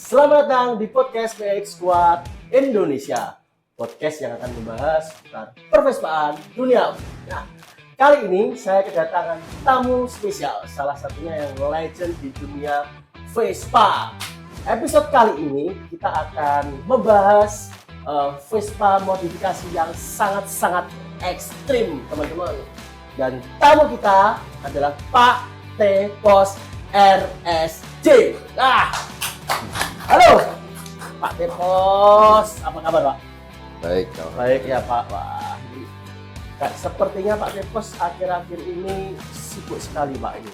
Selamat datang di podcast PX Squad Indonesia. Podcast yang akan membahas tentang pervespaan dunia. Nah, kali ini saya kedatangan tamu spesial, salah satunya yang legend di dunia Vespa. Episode kali ini kita akan membahas Vespa modifikasi yang sangat-sangat ekstrim, teman-teman. Dan tamu kita adalah Pak Tepos RSJ. Halo, Pak Tepos, apa kabar Pak? Baik, Baik ya Pak. Wah, sepertinya Pak Tepos akhir-akhir ini sibuk sekali Pak ini.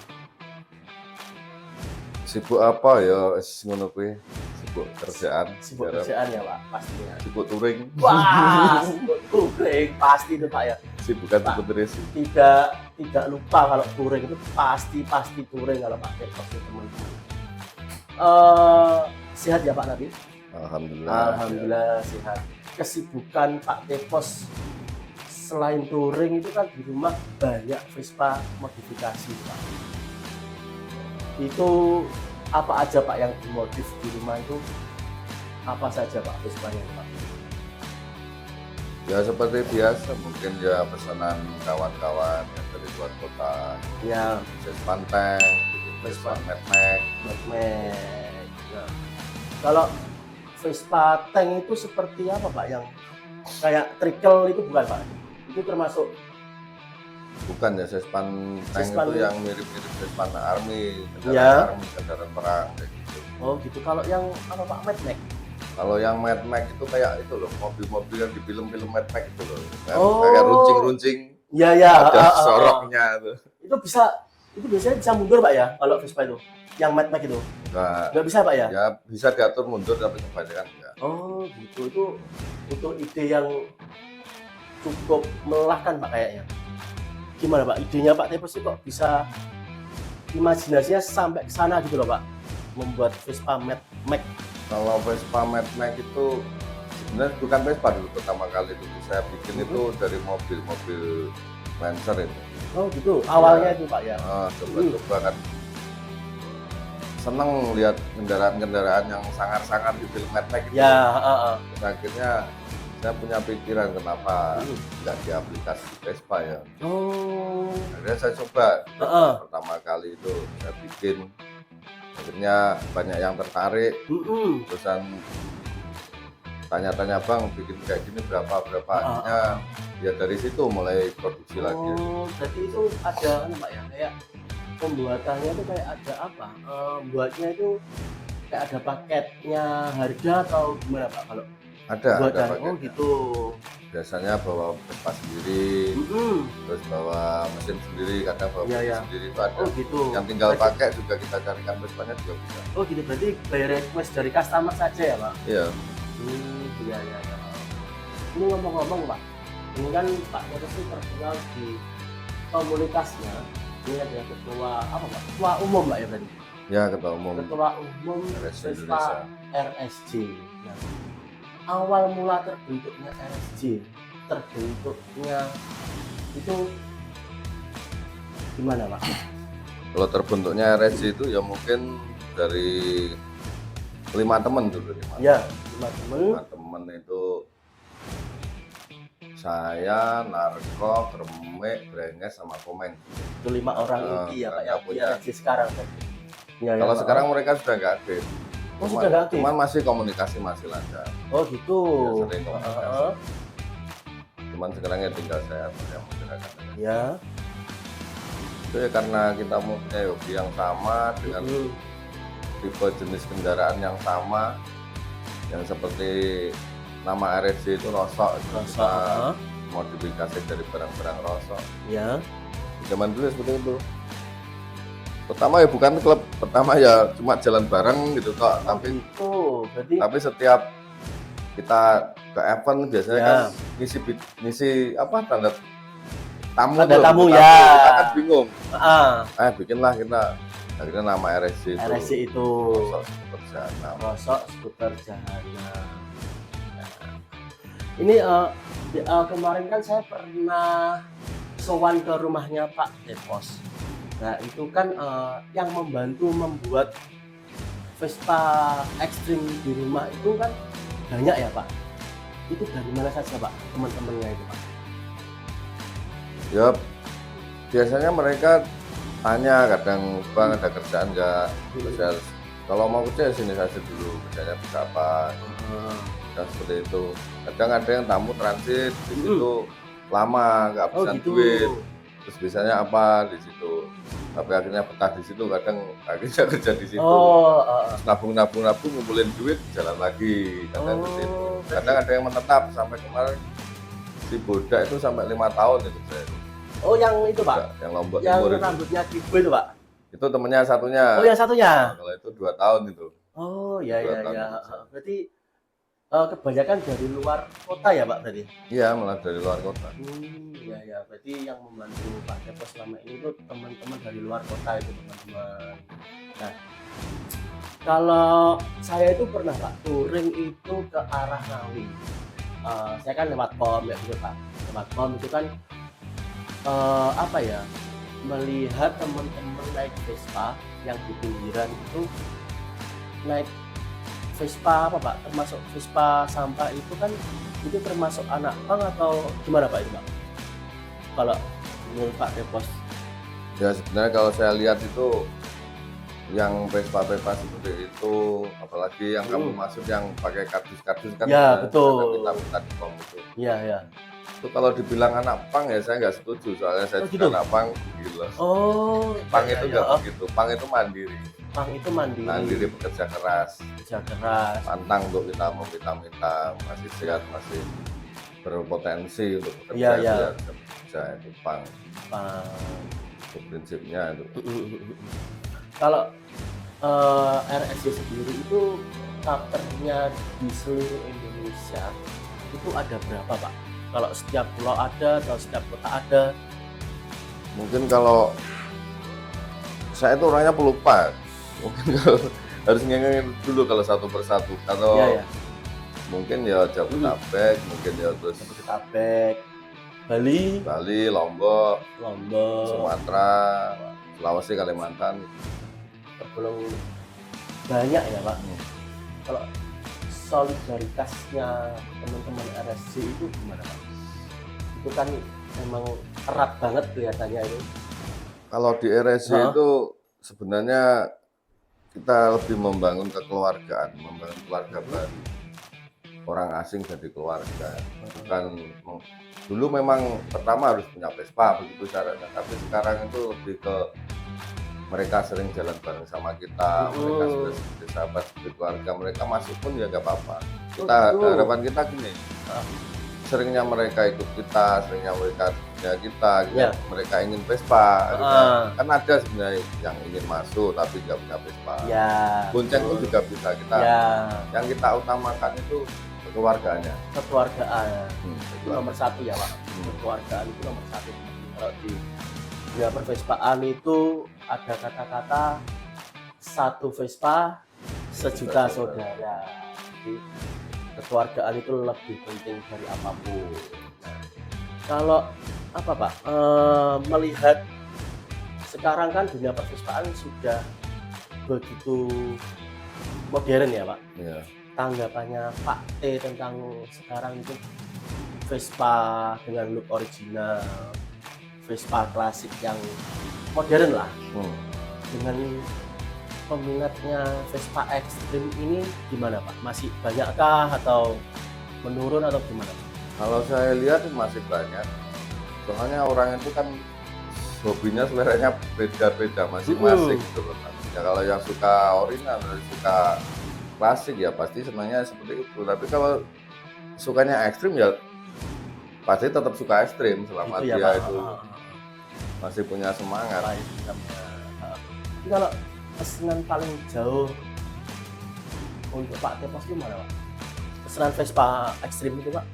sibuk apa ya? Ngono kuwi. Sibuk kerjaan. Sibuk kerjaan ya Pak, pastinya. Sibuk touring. Wah, sibuk touring pasti itu Pak ya. Sibuk kan Pak, sibuk terus. Tidak lupa kalau touring itu pasti touring kalau Pak Tepos itu teman-teman. Sehat ya Pak Nabi? Alhamdulillah. Alhamdulillah sehat. Kesibukan Pak Tepos selain touring itu kan di rumah banyak Vespa modifikasi Pak. Itu apa aja Pak yang dimodif di rumah itu? Apa saja Pak Vespanya Pak? Ya seperti biasa, mungkin ya pesanan kawan-kawan yang dari luar kota. Ya, Vespa Tank, Vespa Mad Max. Nah, kalau Vespa Tank itu seperti apa Pak? Yang kayak trickle itu bukan Pak? Itu termasuk Bukan ya, Vespa Tank Vespa itu yang mirip-mirip Vespa Army, kendaraan Ya. army, kendaraan perang kayak gitu. oh gitu. Kalau yang apa Pak Mad Max? Kalau yang Mad Max itu kayak itu loh, mobil-mobil yang di film-film Mad Max itu loh. Oh. Kayak runcing-runcing. Ya ya. Ada soroknya tuh. Itu biasanya bisa mundur Pak ya kalau Vespa itu? Yang Mad Max itu? Nggak bisa Pak ya? Ya bisa diatur mundur tapi kebanyakan enggak. Oh gitu. Itu ide yang cukup melelahkan Pak kayaknya. Gimana Pak? Idenya Pak Tepos itu kok bisa imajinasinya sampai ke sana gitu loh Pak? Membuat Vespa Mad Max. Kalau Vespa Mad Max itu sebenarnya bukan Vespa dulu pertama kali itu saya bikin itu dari mobil Lancer itu. Oh gitu. Awalnya itu Pak ya? Coba-coba kan seneng lihat kendaraan-kendaraan yang sangar-sangar di film Mad Max itu. Ya. Terus akhirnya saya punya pikiran kenapa nggak diaplikasi di Vespa ya. Oh. Akhirnya saya coba pertama kali itu saya bikin, akhirnya banyak yang tertarik. Terusan tanya-tanya bang bikin kayak gini berapa akhirnya ya dari situ mulai produksi lagi. Oh, berarti itu ada Pak ya, kayak pembuatannya itu kayak ada apa? Buatnya itu kayak ada paketnya harga atau gimana Pak kalau Ada buatan? paketnya. Oh gitu. Biasanya bawa Vespa sendiri, terus bawa mesin sendiri, kadang bawa Iya, mesin iya. sendiri itu ada. Oh gitu. Yang tinggal Berarti- pakai juga kita carikan Vespanya juga bisa. Oh gitu, berarti by request dari customer saja ya Pak? Iya. Iya. Ini ngomong-ngomong Pak, ini kan Pak Tepos ini terkenal di komunitasnya. Ini adalah ketua apa Pak? Ketua umum Pak ya berarti? Ya ketua umum Ketua umum RSJ Vespa Indonesia. RSJ. Nah, awal mula terbentuknya RSJ, itu gimana Pak? Kalau terbentuknya RSJ itu ya mungkin dari 5 teman dulu. Ya, 5 temen. 5 teman itu saya, Narko, Kremek, Brenges, sama Komeng. Itu 5 orang inti ya Pak ya, punya RSJ sekarang Pak. Ya, Kalau Pak. sekarang mereka sudah nggak aktif. Oh, sudah nggak aktif? Cuman masih komunikasi masih lancar. Oh gitu. Ya, sering komunikasi. Cuman sekarang ya tinggal saya yang menggerakkan. Ya. Itu ya karena kita mempunyai hobi yang sama dengan tipe jenis kendaraan yang sama, yang seperti nama RSJ itu Rosok. Kita modifikasi dari barang-barang Rosok. Ya. Zaman dulu seperti itu. Pertama ya bukan klub, pertama ya cuma jalan bareng gitu kok. Tapi setiap kita ke event biasanya Ya. kan ngisi apa tanda tamu. Tanda tuh, tamu, tamu ya. kita kan bingung. Ah, Bikinlah kita akhirnya nama RSJ itu. RSJ itu Rosok Skuter Jahana. Rosok Skuter Jahana. Nah, ini kemarin kan saya pernah sowan ke rumahnya Pak Tepos. Nah itu kan yang membantu membuat Vespa ekstrim di rumah itu kan banyak ya Pak. Itu dari mana saja Pak teman-temannya itu Pak? Ya biasanya mereka tanya kadang bang ada kerjaan nggak, terus kalau mau kerja sini saja dulu, kerjanya bisa apa, dan seperti itu. Kadang ada yang tamu transit di situ lama nggak bisa gitu. duit, terus biasanya apa di situ, tapi akhirnya betah di situ, kadang akhirnya kerja di situ. Terus nabung ngumpulin duit jalan lagi, kadang seperti itu. Kadang ada yang menetap sampai kemarin si Boda itu sampai 5 tahun itu saya. Oh yang itu Pak? Yang Lombok Yang Timur itu. rambutnya kibo itu Pak? Itu temennya satunya. Oh yang satunya? Nah, kalau itu 2 tahun itu. Oh ya 2 ya tahun ya. itu. Berarti kebanyakan dari luar kota ya Pak berarti? Iya, malah dari luar kota. Ya ya. Berarti yang membantu Pak Depo selama ini itu teman-teman dari luar kota itu teman-teman. Nah, kalau saya itu pernah Pak touring itu ke arah Ngawi. Saya kan lewat POM ya gitu Pak. Lewat POM itu kan apa ya, melihat teman-teman naik Vespa yang di pinggiran itu naik Vespa apa Pak, termasuk Vespa sampah itu kan, itu termasuk anak pang atau gimana Pak itu Pak? Kalau menurut Pak Depos? Ya sebenarnya kalau saya lihat itu yang Vespa seperti itu, apalagi yang kamu maksud yang pakai kardus kan, ya betul, kita di POM itu. Iya ya. Itu kalau dibilang anak pang ya saya nggak setuju, soalnya saya juga gitu? anak pang gila. Pang itu nggak begitu, pang itu mandiri. Pang itu mandiri. Mandiri, bekerja keras. Pantang untuk kita meminta, masih sehat, masih berpotensi untuk bekerja. Bekerja itu pang. Itu prinsipnya itu. Kalau RSJ sendiri itu covernya di seluruh Indonesia itu ada berapa Pak? Kalau setiap pulau ada atau setiap kota ada? Mungkin kalau saya itu orangnya pelupa, mungkin kalau harus ngengin dulu kalau satu persatu. Kalau mungkin ya Jabodetabek, mungkin ya terus Jabodetabek, Bali, Lombok, Sumatera, Sulawesi, Kalimantan. Tergolong banyak ya Pak. Kalau solidaritasnya teman-teman RSJ itu gimana Pak? Itu kan memang erat banget kelihatannya itu. Kalau di RSJ itu sebenarnya kita lebih membangun kekeluargaan, membangun keluarga baru. Orang asing jadi keluarga. Bukan dulu memang pertama harus punya Vespa begitu syaratnya, tapi sekarang itu lebih ke mereka sering jalan bareng sama kita, mereka sudah seperti sahabat, seperti keluarga, mereka masuk pun ya nggak apa-apa. Harapan kita gini, seringnya mereka ikut kita, seringnya mereka punya kita, mereka ingin Vespa, kan ada sebenarnya yang ingin masuk tapi nggak punya Vespa. Bonceng itu juga bisa kita. Yang kita utamakan itu kekeluargaannya. Itu nomor satu ya Pak. Kekeluargaan itu nomor satu. Kalau di dunia pervespaan itu ada kata-kata satu Vespa sejuta saudara. Jadi kekeluargaan itu lebih penting dari apapun. Kalau apa Pak, melihat sekarang kan dunia pervespaan sudah begitu modern ya Pak. Tanggapannya Pak T tentang sekarang itu Vespa dengan look original, Vespa klasik yang modern lah, dengan peminatnya Vespa ekstrim ini gimana Pak? Masih banyakkah atau menurun atau gimana? Kalau saya lihat masih banyak, soalnya orang itu kan hobinya seleranya beda-beda masing-masing gitu loh. Ya kalau yang suka original, suka klasik ya pasti senangnya seperti itu. Tapi kalau sukanya ekstrim ya pasti tetap suka ekstrim selama itu dia itu masih punya semangat. Jadi kalau pesanan paling jauh untuk Pak Tepos gimana Pak? Pesanan Vespa ekstrim itu Pak?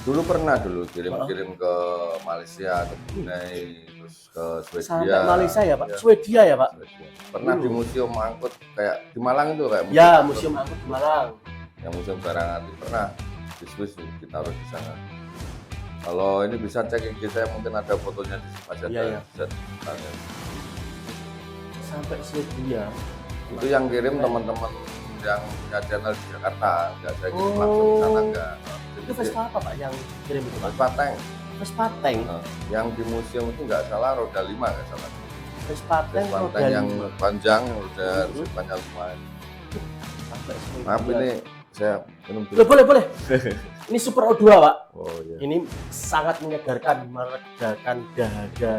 Dulu pernah kirim ke Malaysia, ke Brunei, terus ke Swedia. Sampai Malaysia ya Pak? Swedia ya Pak? Pernah di museum angkut kayak di Malang itu kayak. Ya museum angkut di Malang. Yang museum barang antik pernah di Swiss ditaruh di sana. Kalau ini bisa cek IG saya, mungkin ada fotonya di sana. Iya. Sampai Swedia Itu yang kirim teman-teman yang punya channel di Jakarta, nggak saya kirim langsung ke sana enggak. Itu Vespa apa Pak yang kirim itu Pak? Vespa Tank. Vespa Tank. Yang di museum itu nggak salah roda 5 nggak salah. Vespa Tank Vespa roda Tank yang 5. panjang roda panjang 5. Sampai Maaf segitunya. ini saya minum dulu. Boleh, boleh, boleh. Ini Super O2 Pak. Oh iya. Ini sangat menyegarkan, meredakan dahaga.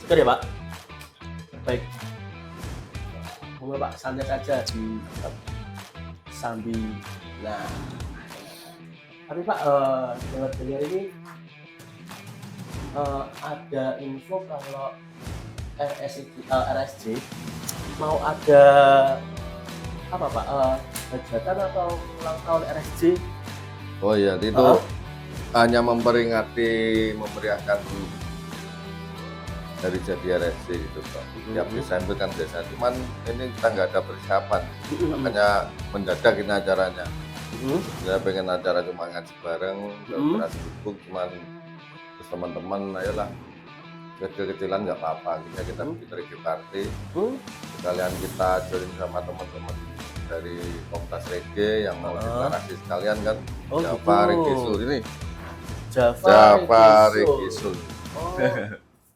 Segar ya Pak? Baik. Monggo Pak, santai saja di sambil. Nah, tapi Pak, dengar-dengar ini ada info kalau RSJ mau ada apa Pak? Hajatan atau ulang tahun RSJ? Oh iya, itu hanya memperingati, memeriahkan dari jadi RSC itu Pak. Tiap Desember kan biasa. Cuman ini kita nggak ada persiapan, makanya mendadak ini acaranya. Saya pengen acara cuma ngaji bareng, beras dukung, cuman terus teman-teman, ayolah kecil-kecilan nggak apa-apa. Kita bikin review party, sekalian kita join sama teman-teman dari komunitas reggae yang mau deklarasi sekalian kan. Oh, Java gitu. Reggae Soul ini. Java Reggae Soul. Oh,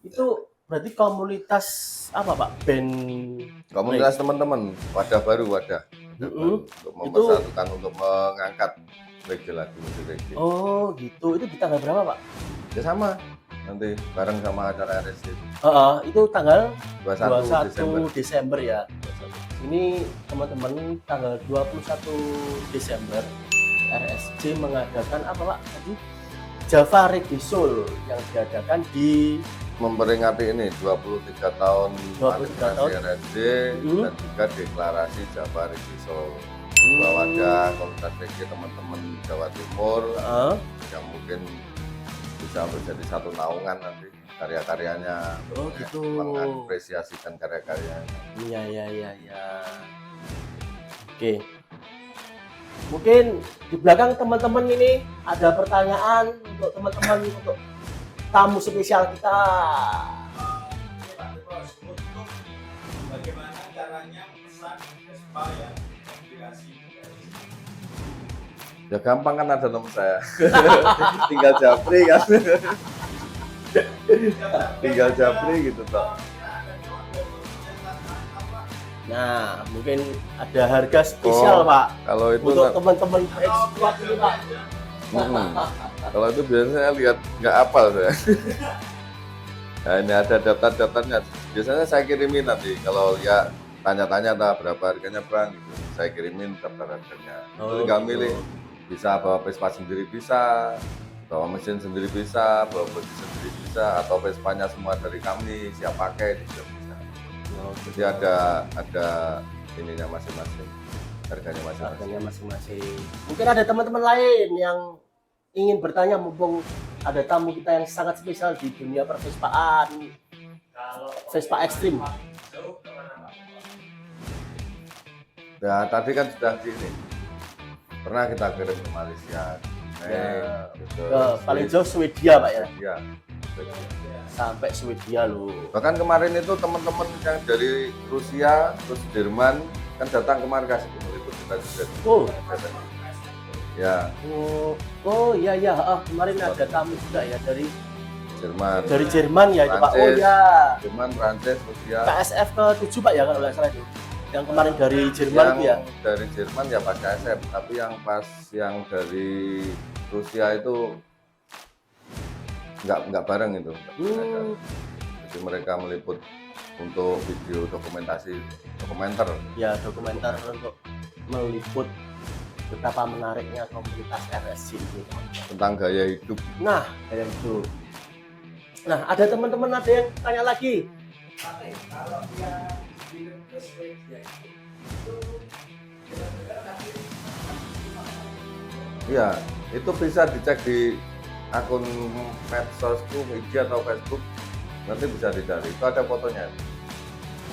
itu berarti komunitas apa Pak? Band Komunitas teman-teman, wadah baru untuk mempersatukan, untuk mengangkat reggae lagi, musik reggae. Oh gitu, itu di tanggal berapa Pak? Ya sama, nanti bareng sama acara RSC Itu tanggal 21 21 Desember ya. Ini teman-teman tanggal 21 Desember RSJ mengadakan apa Pak tadi? Java Reggae Soul yang diadakan di memperingati ini 23 tahun 23 tahun. RSC dan juga deklarasi Java Reggae Soul. Bahwa ada komunitas reggae teman-teman Jawa Timur yang mungkin bisa menjadi satu naungan nanti karya-karyanya, gitu. mengapresiasikan karya-karyanya. Iya. Oke. Mungkin di belakang teman-teman ini ada pertanyaan untuk teman-teman, untuk tamu spesial kita. Bagaimana caranya memesan Vespa yang inspirasi? Ya gampang kan, ada nomor saya. Tinggal japri kan. Tinggal japri gitu toh. Nah, mungkin ada harga spesial Pak Kalau itu untuk teman-teman X-Squad ini Pak. Kalau itu biasanya saya lihat nggak hafal saya. Nah, ini ada daftar-daftarnya. Biasanya saya kirimin nanti. Kalau ya tanya-tanya berapa harganya Bang, gitu. Saya kirimin daftar harganya. Itu tinggal milih. Bisa bawa Vespa sendiri bisa, bawa mesin sendiri bisa, bawa bodi sendiri bisa, atau Vespanya semua dari kami, siap pakai itu juga bisa. Jadi ada ininya masing-masing, harganya masing-masing. Mungkin ada teman-teman lain yang ingin bertanya, mumpung ada tamu kita yang sangat spesial di dunia pervespaan, Vespa ekstrim. Ya tadi kan sudah pernah kita kirim ke Malaysia, Paling jauh Swedia Pak ya. Iya. Sampai Swedia loh. Bahkan kemarin itu teman-teman yang dari Rusia terus Jerman kan datang kemarin kasih meliput kita juga. Ya. Iya. Kemarin ada tamu juga ya dari Jerman. Dari Jerman ya itu Pak. Jerman, Prancis, Rusia. PSF ke-7 Pak ya kalau nggak salah itu. Yang kemarin dari Jerman itu ya. Dari Jerman ya pas KSF, tapi yang dari Rusia itu nggak bareng itu. Jadi mereka meliput untuk video dokumenter. Ya, dokumenter untuk meliput betapa menariknya komunitas RSC ini. Tentang gaya hidup. Nah, gaya hidup. Nah, ada teman-teman ada yang tanya lagi. Kalau dia kirim ke Swedia itu Iya, itu bisa dicek di akun medsosku, IG atau Facebook, nanti bisa dicari. Itu ada fotonya.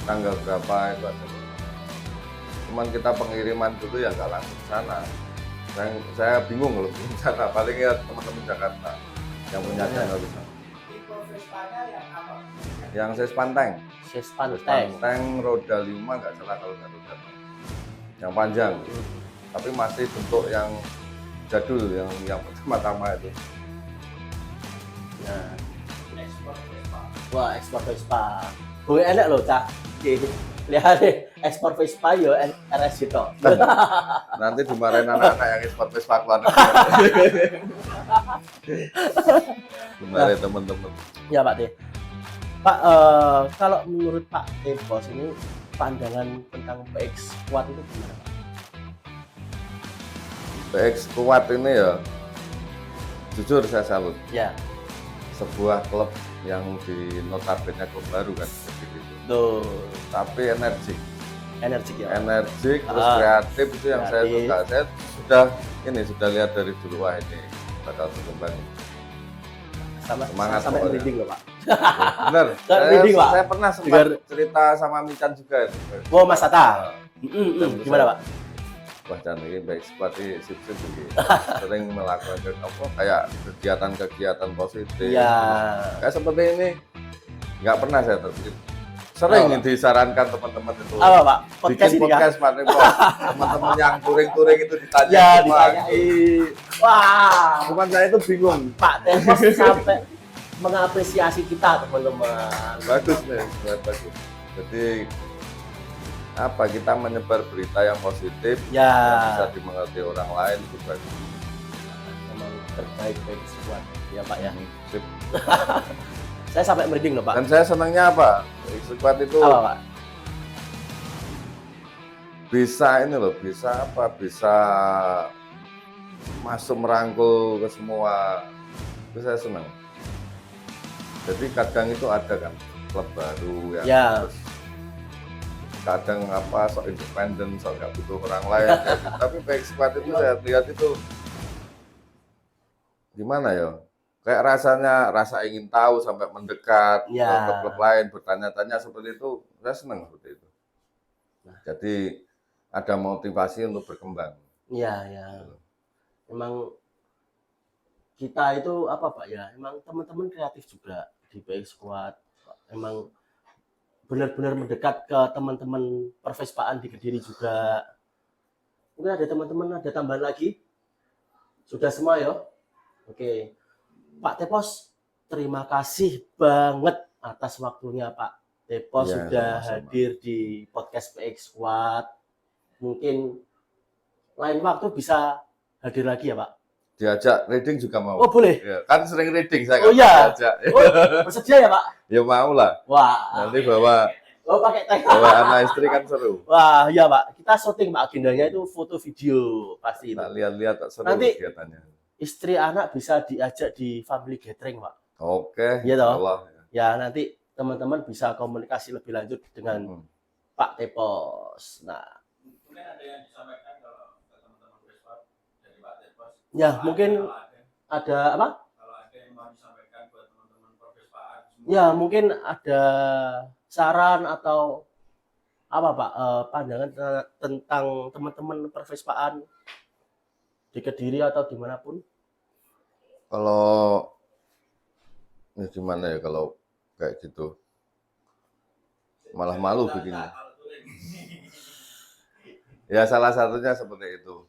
Tanggal berapa itu ada. Cuman kita pengiriman dulu ya nggak langsung ke sana. Saya bingung kalau belum sana. Paling ya teman-teman Jakarta yang punya channel di sana. tipe Vespanya yang apa? Yang Sespan Tank. Sespan Sespan Tank. Tank roda 5 nggak salah kalau nggak roda 6. Yang panjang. Tapi masih bentuk yang jadul yang pertama-tama itu. Nah, Ekspor Vespa. wah ekspor Vespa. Gue enak loh cak. Lihat deh, ekspor Vespa yo RS itu. Nanti dimarahin anak-anak yang ekspor Vespa keluar negeri. Dimarahin teman-teman. Ya Pak Teh. Pak, kalau menurut Pak Teh Bos ini pandangan tentang PX Squad itu gimana Pak? PX kuat ini ya, jujur saya salut. Ya, Sebuah klub yang di notabene klub baru kan seperti itu. tuh Tapi energik, energik ya. energik terus Ah, kreatif itu yang saya kreatif. suka. Saya sudah lihat dari dulu, wah ini bakal berkembang. Semangat sampai pokoknya. merinding loh Pak. Bener, Merinding, Pak. saya pernah sempat Dengar- cerita sama Mican juga. Oh Mas Tata. Nah, Gimana Pak? wah dan ini baik seperti sip-sip begini. Sering melakukan kayak kegiatan-kegiatan positif. Iya. Kayak seperti ini nggak pernah saya terpikir. Sering Apa? disarankan teman-teman itu Apa Pak? Podcast bikin ini kan? podcast Pak Nemo. Teman-teman yang touring-touring itu ditanya Ya semua. ditanyai. Wah, Cuman saya itu bingung. Pak Teh Bos sampai mengapresiasi kita teman-teman. Bagus nih, sangat bagus. Jadi apa kita menyebar berita yang positif Ya, yang bisa dimengerti orang lain itu bagus. memang terbaik PX Squad. Ya Pak ya. Sip. Saya sampai merinding loh Pak. Dan saya senangnya apa? Squad itu Apa Pak? bisa ini loh, bisa apa? Bisa masuk merangkul ke semua. Itu saya senang. Jadi kadang itu ada kan klub baru yang Ya. terus kadang apa sok independen, sok nggak butuh orang lain. kayak gitu. Tapi PX Squad itu saya lihat itu gimana ya? Kayak rasa ingin tahu sampai mendekat Ya. ke klub-klub lain, bertanya-tanya seperti itu, saya senang seperti itu. Jadi ada motivasi untuk berkembang. Iya, ya. Memang kita itu apa Pak ya? Emang teman-teman kreatif juga di PX Squad. Emang benar-benar mendekat ke teman-teman pervespaan di Kediri juga. Mungkin ada teman-teman ada tambahan lagi? Sudah semua ya? Oke. Pak Tepos, terima kasih banget atas waktunya Pak Tepos Ya, sudah sama-sama. hadir di podcast PX Squad. Mungkin lain waktu bisa hadir lagi ya Pak? Diajak reading juga mau. Oh boleh? Ya, kan sering reading saya Oh, nggak iya. pernah diajak. Oh, bersedia ya Pak? Ya mau lah. Wah, Nanti bawa pakai tag. anak istri kan seru. Wah, ya Pak. Kita syuting Pak, agendanya itu foto video pasti itu. Nah, lihat-lihat tak seru Nanti- kegiatannya. Istri anak bisa diajak di family gathering Pak. Oke, Iya toh? Allah. Ya nanti teman-teman bisa komunikasi lebih lanjut dengan Pak Tepos. Nah, Mungkin ada yang disampaikan kalau ke teman-teman Vespa dari Pak Tepos. ya mungkin Kalau ada apa? kalau ada yang mau disampaikan buat teman-teman pervespaan semua. Ya mungkin ada saran atau apa Pak pandangan tentang teman-teman pervespaan di Kediri atau dimanapun? Kalau ini gimana ya kalau kayak gitu? Malah malu bikinnya. Kalau touring. Ya salah satunya seperti itu.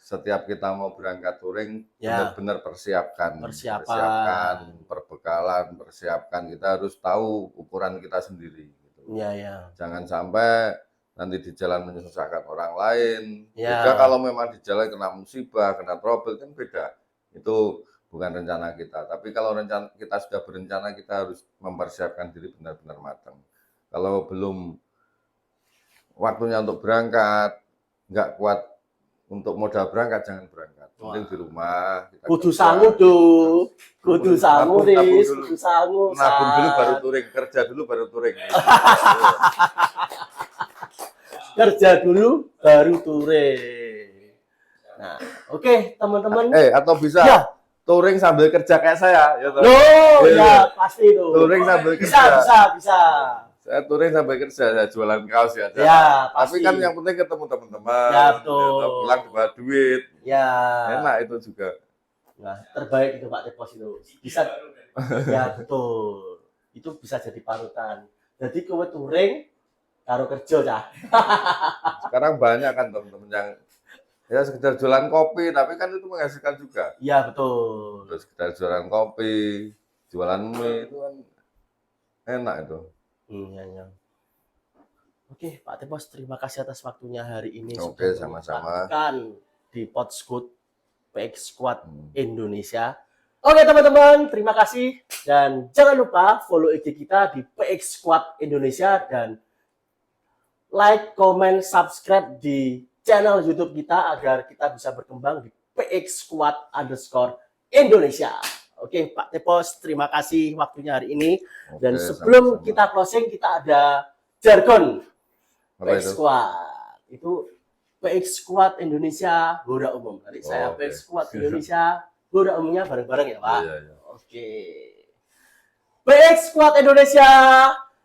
Setiap kita mau berangkat touring, Ya. benar-benar persiapkan, Persiapan. perbekalan, persiapkan. Kita harus tahu ukuran kita sendiri. Gitu. Ya ya. Jangan sampai nanti di jalan menyusahkan orang lain. Ya. Beda kalau memang di jalan kena musibah, kena trouble kan beda. Itu bukan rencana kita. Tapi kalau rencana kita sudah berencana, kita harus mempersiapkan diri benar-benar matang. Kalau belum waktunya untuk berangkat, nggak kuat untuk modal berangkat, jangan berangkat. Penting di rumah. Kita Kudu kerja. sangu tuh. Kudu sangu Nabung Riz, dulu. kudu sangu. Nabung dulu San. baru touring, kerja dulu baru touring. Kerja dulu baru touring. Nah, oke teman-teman. Atau bisa Ya. touring sambil kerja kayak saya. Ya, toh? Loh, Iya. ya pasti itu. Touring sambil bisa, kerja. bisa. Saya touring sambil kerja, saya jualan kaos ya. Ya, Tapi pasti. kan yang penting ketemu teman-teman. Ya, betul. Ya, pulang dapat duit. Ya. Enak itu juga. Nah, terbaik itu Pak Tepos itu. Bisa Baru dari Ya betul. Itu bisa jadi panutan. Jadi kowe touring karo kerja cah. Sekarang banyak kan teman-teman yang ya sekedar jualan kopi, tapi kan itu menghasilkan juga. Iya betul. Terus sekedar jualan kopi, jualan mie itu kan enak itu. Iya, iya. Oke, Pak Tepos, terima kasih atas waktunya hari ini Oke, sudah sama-sama. menyempatkan di Podscoot PX Squad Hmm. Indonesia. Oke teman-teman, terima kasih dan jangan lupa follow IG kita di PX Squad Indonesia dan like, comment, subscribe di channel YouTube kita agar kita bisa berkembang di PX Squad _Indonesia. Oke, Pak Tepos, terima kasih waktunya hari ini. Dan Oke, sebelum sama-sama. kita closing, kita ada jargon Apa PX itu? Squad. Itu PX Squad Indonesia Boda Umum. Nanti saya Oke. PX Squad Indonesia Boda Umumnya bareng-bareng ya, Pak. Iya, iya. Oke. PX Squad Indonesia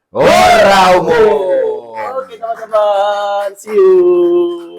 Ora umum. Oke, teman-teman. See you.